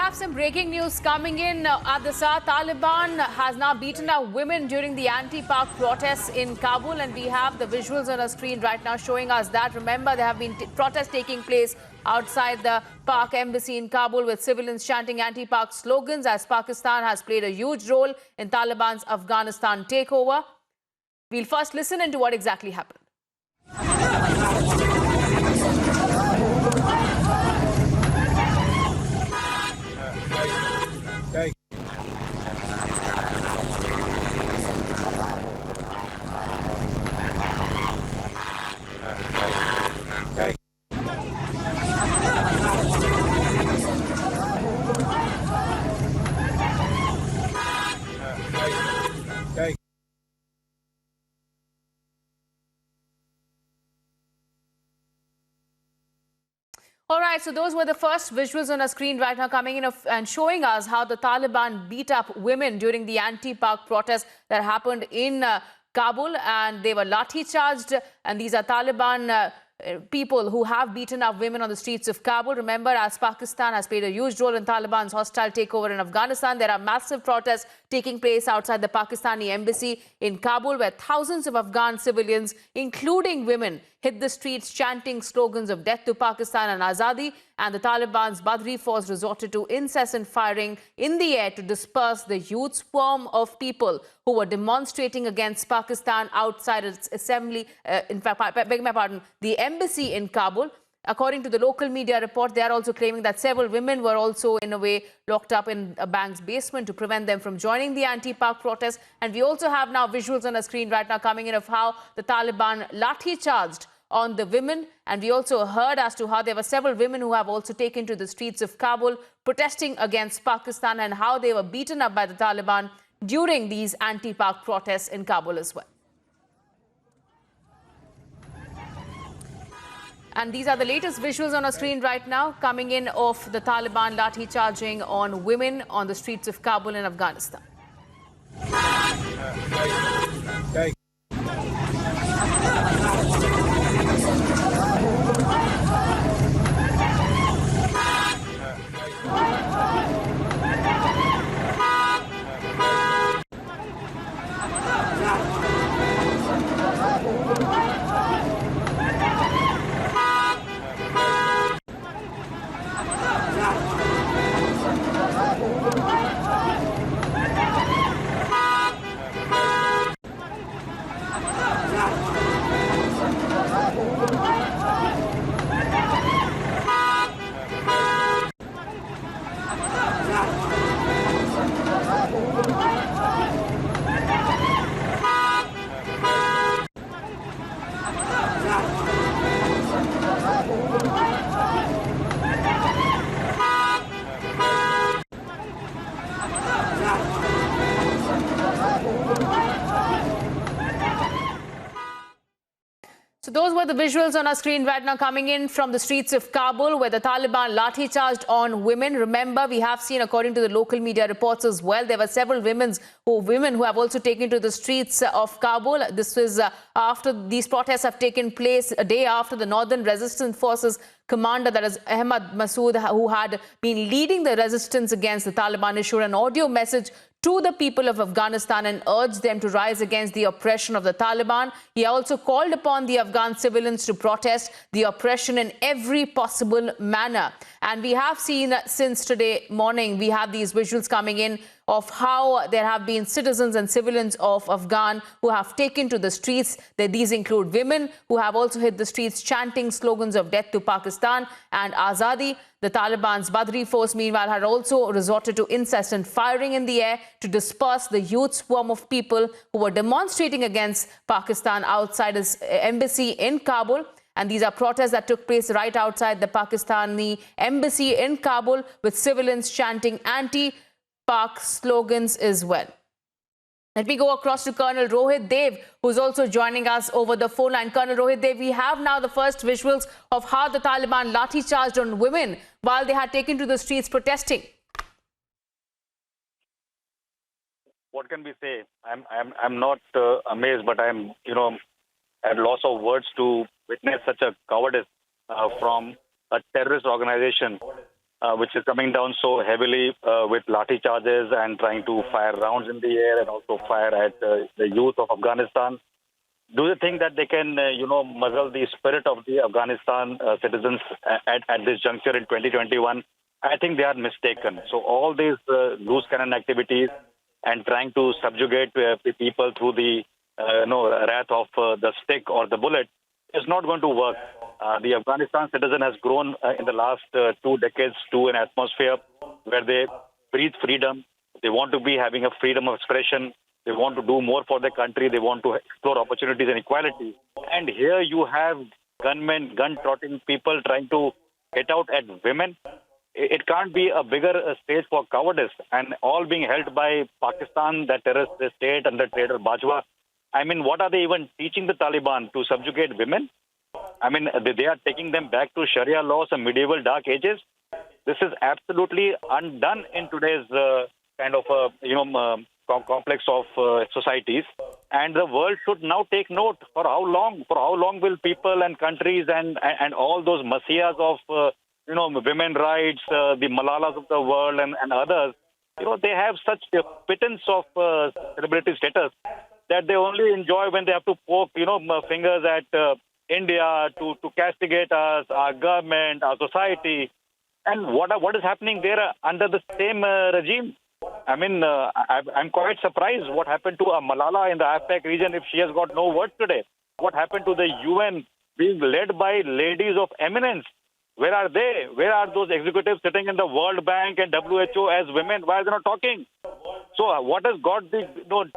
have some breaking news coming in at the South. Taliban has now beaten up women during the anti-Pak protests in Kabul, and we have the visuals on our screen right now showing us that. Remember, there have been protests taking place outside the Pak embassy in Kabul with civilians chanting anti-Pak slogans as Pakistan has played a huge role in Taliban's Afghanistan takeover. We'll first listen into what exactly happened. All right, so those were the first visuals on our screen right now coming in and showing us how the Taliban beat up women during the anti-Pak protests that happened in Kabul, and they were lathi-charged, and these are Taliban people who have beaten up women on the streets of Kabul. Remember, as Pakistan has played a huge role in Taliban's hostile takeover in Afghanistan, there are massive protests taking place outside the Pakistani embassy in Kabul, where thousands of Afghan civilians, including women, hit the streets chanting slogans of death to Pakistan and Azadi, and the Taliban's Badri force resorted to incessant firing in the air to disperse the huge swarm of people who were demonstrating against Pakistan outside its assembly, the embassy in Kabul. According to the local media report, they are also claiming that several women were also, in a way, locked up in a bank's basement to prevent them from joining the anti-Pak protest. And we also have now visuals on the screen right now coming in of how the Taliban lathi-charged on the women. And we also heard as to how there were several women who have also taken to the streets of Kabul protesting against Pakistan, and how they were beaten up by the Taliban during these anti-Pak protests in Kabul as well. And these are the latest visuals on our screen right now coming in of the Taliban lathi-charging on women on the streets of Kabul in Afghanistan. So those were the visuals on our screen right now coming in from the streets of Kabul, where the Taliban lathi-charged on women. Remember, we have seen, according to the local media reports as well, there were several women who have also taken to the streets of Kabul. This was after these protests have taken place a day after the Northern Resistance Forces commander, that is Ahmad Masood, who had been leading the resistance against the Taliban, issued an audio message to the people of Afghanistan and urged them to rise against the oppression of the Taliban. He also called upon the Afghan civilians to protest the oppression in every possible manner. And we have seen since today morning, we have these visuals coming in of how there have been citizens and civilians of Afghan who have taken to the streets. These include women who have also hit the streets chanting slogans of death to Pakistan and Azadi. The Taliban's Badri force, meanwhile, had also resorted to incessant firing in the air to disperse the huge swarm of people who were demonstrating against Pakistan outside its embassy in Kabul. And these are protests that took place right outside the Pakistani embassy in Kabul, with civilians chanting anti-Pak slogans as well. Let me go across to Colonel Rohit Dev, who's also joining us over the phone line. Colonel Rohit Dev, we have now the first visuals of how the Taliban lathi-charged on women while they had taken to the streets protesting. What can we say? I'm not amazed, but I'm at loss of words to witness such a cowardice from a terrorist organization which is coming down so heavily with Lathi-charges and trying to fire rounds in the air and also fire at the youth of Afghanistan. Do you think that they can, muzzle the spirit of the Afghanistan citizens at this juncture in 2021? I think they are mistaken. So all these loose cannon activities and trying to subjugate people through the wrath of the stick or the bullet is not going to work. The Afghanistan citizen has grown in the last 2 decades to an atmosphere where they breathe freedom. They want to be having a freedom of expression. They want to do more for their country. They want to explore opportunities and equality. And here you have gunmen, gun-trotting people trying to hit out at women. It can't be a bigger stage for cowardice, and all being held by Pakistan, the terrorist state under Trader Bajwa. I mean, what are they even teaching the Taliban to subjugate women? I mean, they are taking them back to Sharia laws and medieval dark ages. This is absolutely undone in today's complex of societies. And the world should now take note. For how long? For how long will people and countries and all those messiahs of women rights, the Malalas of the world and others, they have such a pittance of celebrity status that they only enjoy when they have to poke, fingers at India to castigate us, our government, our society. And what is happening there under the same regime? I mean, I'm quite surprised what happened to Malala in the APEC region if she has got no words today. What happened to the UN being led by ladies of eminence? Where are they? Where are those executives sitting in the World Bank and WHO as women? Why are they not talking? So what has got the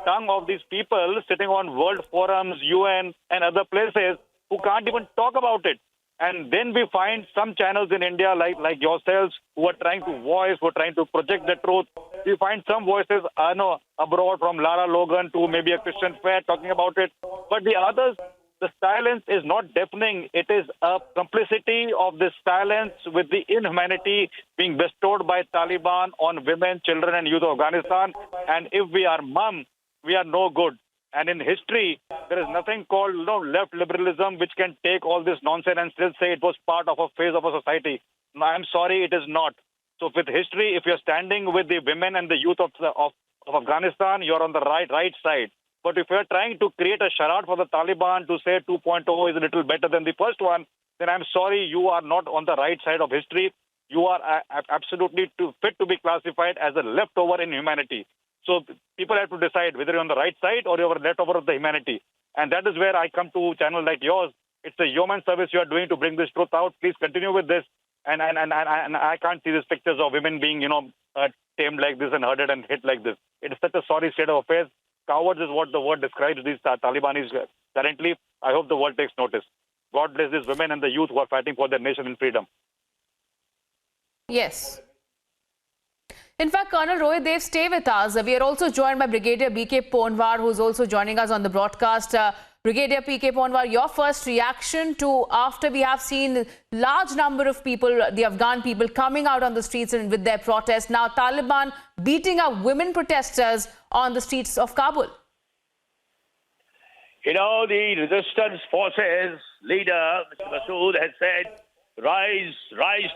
tongue of these people sitting on world forums, UN and other places who can't even talk about it? And then we find some channels in India like yourselves who are trying to voice, who are trying to project the truth. We find some voices abroad from Lara Logan to maybe a Christian Fair talking about it. But the others, the silence is not deafening. It is a complicity of this silence with the inhumanity being bestowed by Taliban on women, children and youth of Afghanistan. And if we are mum, we are no good. And in history, there is nothing called left liberalism which can take all this nonsense and still say it was part of a phase of a society. No, I'm sorry, it is not. So with history, if you're standing with the women and the youth of Afghanistan, you're on the right side. But if you're trying to create a charade for the Taliban to say 2.0 is a little better than the first one, then I'm sorry, you are not on the right side of history. You are absolutely too fit to be classified as a leftover in humanity. So people have to decide whether you're on the right side or you're leftover of the humanity. And that is where I come to a channel like yours. It's a human service you are doing to bring this truth out. Please continue with this. And I can't see these pictures of women being, tamed like this and herded and hit like this. It is such a sorry state of affairs. Cowards is what the word describes these Talibanis currently. I hope the world takes notice. God bless these women and the youth who are fighting for their nation and freedom. Yes. In fact, Colonel Rohit Dev, stay with us. We are also joined by Brigadier B.K. Ponwar, who is also joining us on the broadcast. Brigadier P.K. Ponwar, your first reaction to after we have seen large number of people, the Afghan people, coming out on the streets and with their protests. Now, Taliban beating up women protesters on the streets of Kabul. The resistance forces leader, Mr. Masood, has said, rise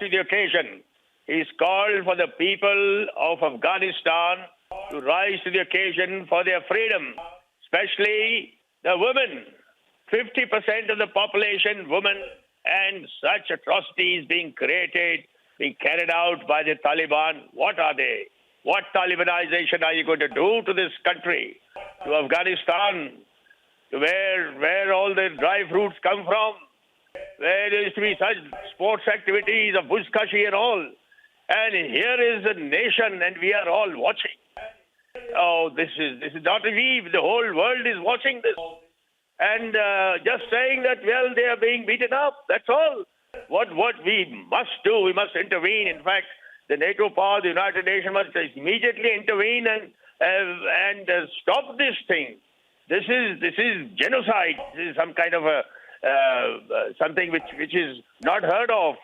to the occasion. He's called for the people of Afghanistan to rise to the occasion for their freedom, especially the women. 50% of the population, women, and such atrocities being carried out by the Taliban. What are they? What Talibanization are you going to do to this country, to Afghanistan, to where all the dry fruits come from, where there used to be such sports activities of Buzkashi and all. And here is the nation, and we are all watching. Oh, this is not a we. The whole world is watching this. And just saying that, well, they are being beaten up. That's all. What we must do, we must intervene. In fact, the NATO power, the United Nations must immediately intervene and stop this thing. This is genocide. This is some kind of something which is not heard of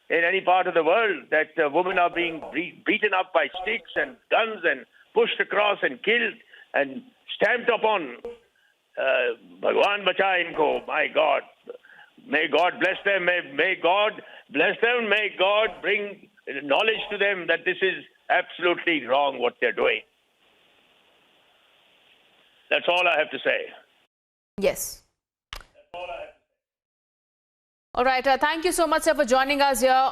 in any part of the world, that women are being beaten up by sticks and guns and pushed across and killed and stamped upon. Bhagwan bacha inko, my God. May God bless them. May God bless them. May God bring knowledge to them that this is absolutely wrong what they're doing. That's all I have to say. Yes. All right. Thank you so much, sir, for joining us here.